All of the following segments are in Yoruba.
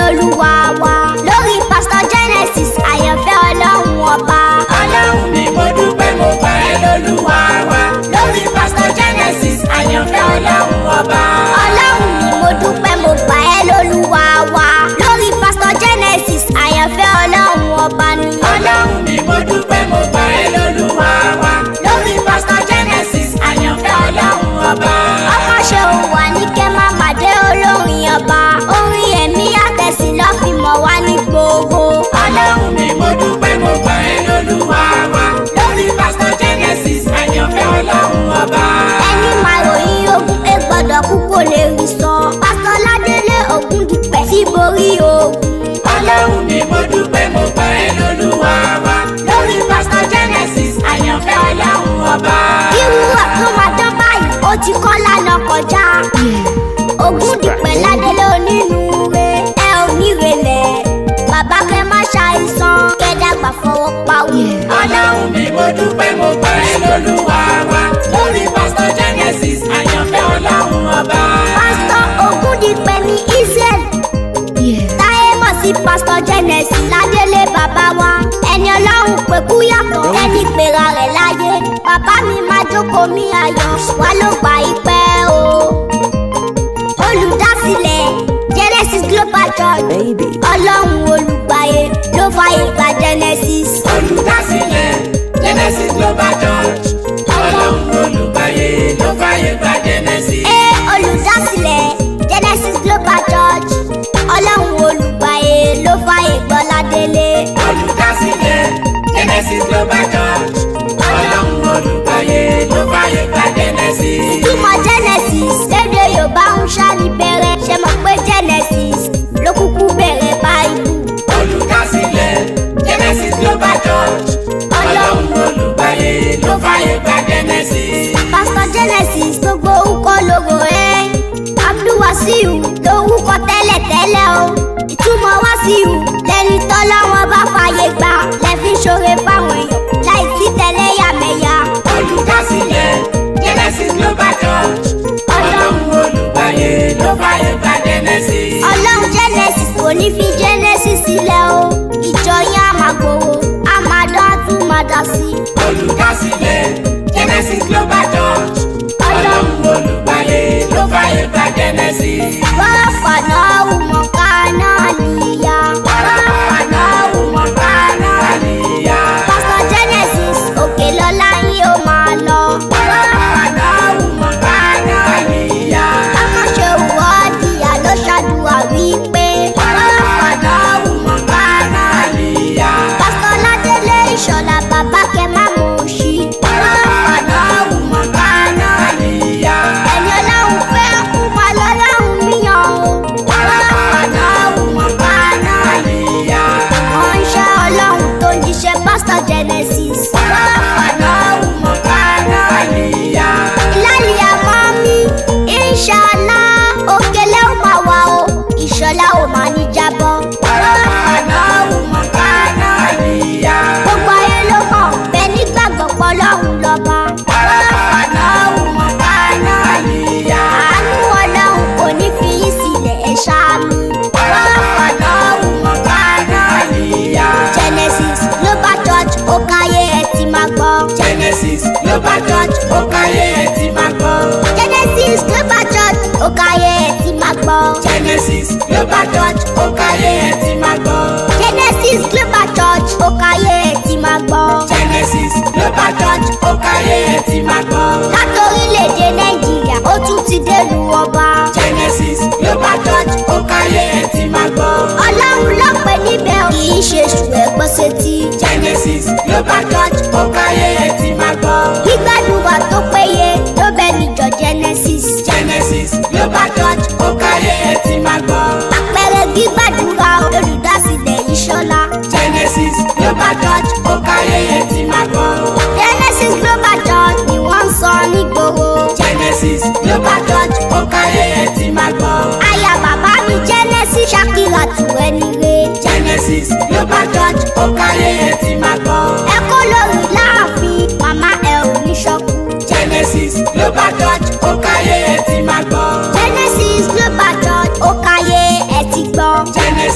lolúwa wa. Lórí Pastor Genesis àyànfẹ́ Ọlọ́run ọba. Ọlọ́run mi mo dúpẹ́ mo gbà ẹ́ lólúwa wa. Lórí Pastor Genesis àyànfẹ́ Ọlọ́run ọba. Ọlọ́run mi mo dúpẹ́ mo gbà ẹ́ lolúwa wa. Lórí Pastor Genesis àyànfẹ́ Ọlọ́run ọba ni. Ọlọ́run mi mo dúpẹ́ mo gbà ẹ́ lólúwa wa. Lórí Pastor Genesis àyànfẹ́ Ọlọ́run ọba. Ọkọ ṣe òun wà ní kẹ́ má pàdé olórin ọba. Orin ẹ̀mí àtẹ̀sí lọ́ fi mọ̀ wá ní gbogbo. Ọlọ́run mi mo dúpẹ́ mo gbà ẹ́ lólúwa wa. Lórí Pastor Genesis àyànfẹ́ Ọlọ́run ọba. Ẹni máa ròyìn ogun ẹ gbọ́dọ̀ kú kò lè rí sọ. Pásítọ̀ Ládélé Ògúndìpẹ̀ tí borí ogun. Ọlọ́run mi mo dúpẹ́ mo gbà ẹ́ lólúwa wa. Lórí Pastor Genesis àyànfẹ́ Ọlọ́run ọba. Irú ọ̀kan máa dán báyìí ó ti kọ́ lánàá kọjá. Ògúndìpẹ̀ Ládélé onínúure ẹ ò ní relẹ̀. Bàbá kẹ́ má ṣàìsàn kẹ́dàgbà fọwọ́ pawó. Ọlọ́run mi mo dúpẹ́ mo gbà ẹ́ lólúwa wa. Lórí Pastor Genesis àyànfẹ́ Ọlọ́run ọba. Pásítọ̀ Ògúndìpẹ̀ ní Israel. Táyé mọ̀ sí Pastor Genesis Ládélé bàbá wa. Ẹni Ọlọ́run pé kú yàtọ̀ ẹni pera rẹ̀ láyé. Bàbá mi máa jókòó mi ayọ̀ wá ló gba ìpẹ́ o. Olùdásílẹ̀ Genesis Global Church. Ọlọ́run olùgbàyè ló fàyè gba Genesis. Olùdásílẹ̀ Genesis Global Church. Ọlọ́run olùgbàyè ló fàyè gba Genesis. Olùdásílẹ̀ Genesis Global Church. Ọlọ́run olùgbàyè ló fàyè gbọ́ Ládélé. Olùdásílẹ̀ Genesis Global Church. Ọlọ́run olùgbàyè ló fàyè gba Genesis. Ìtumọ̀ Genesis lédè Yorùbá ń ṣáni bẹ̀rẹ̀. Ṣé mọ̀ pé Genesis ló kúkú bẹ̀rẹ̀ Báíbù? Olùdásílẹ̀ Genesis Global Church. Ọlọ́run olùgbàyè ló fàyè gba Genesis. Pastor Genesis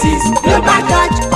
Genesis Global Church